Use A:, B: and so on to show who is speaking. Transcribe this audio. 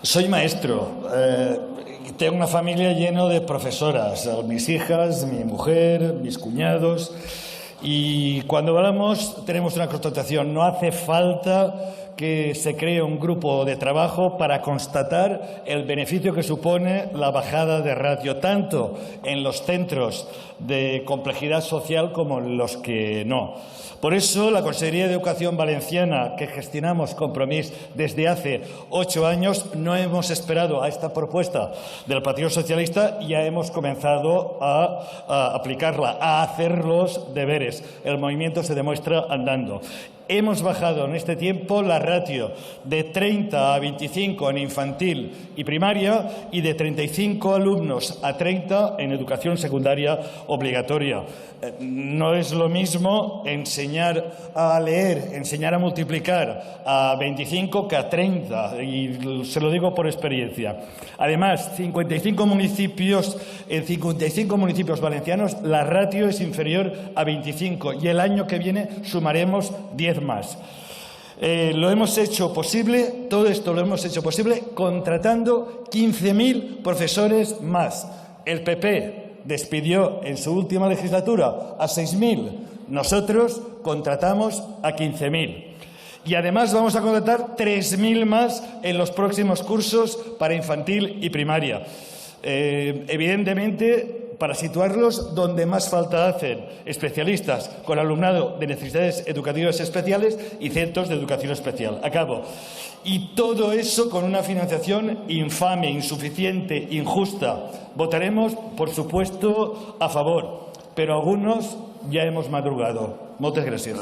A: Soy maestro. Tengo una familia llena de profesoras, mis hijas, mi mujer, mis cuñados. Y cuando hablamos tenemos una constatación: no hace falta que se cree un grupo de trabajo para constatar el beneficio que supone la bajada de ratio, tanto en los centros de complejidad social como en los que no. Por eso, la Consejería de Educación Valenciana, que gestionamos Compromís desde hace 8 años, no hemos esperado a esta propuesta del Partido Socialista y ya hemos comenzado a aplicarla, a hacer los deberes. El movimiento se demuestra andando. Hemos bajado en este tiempo la ratio de 30 a 25 en infantil y primaria y de 35 alumnos a 30 en educación secundaria obligatoria. No es lo mismo enseñar a leer, enseñar a multiplicar a 25 que a 30, y se lo digo por experiencia. Además, en 55 municipios valencianos la ratio es inferior a 25 y el año que viene sumaremos 10 más. Lo hemos hecho posible, todo esto lo hemos hecho posible contratando 15.000 profesores más. El PP despidió en su última legislatura a 6.000. Nosotros contratamos a 15.000. Y además vamos a contratar 3.000 más en los próximos cursos para infantil y primaria. Evidentemente, para situarlos donde más falta hacen: especialistas con alumnado de necesidades educativas especiales y centros de educación especial. Acabo. Y todo eso con una financiación infame, insuficiente, injusta. Votaremos, por supuesto, a favor, pero algunos ya hemos madrugado. Muchas gracias.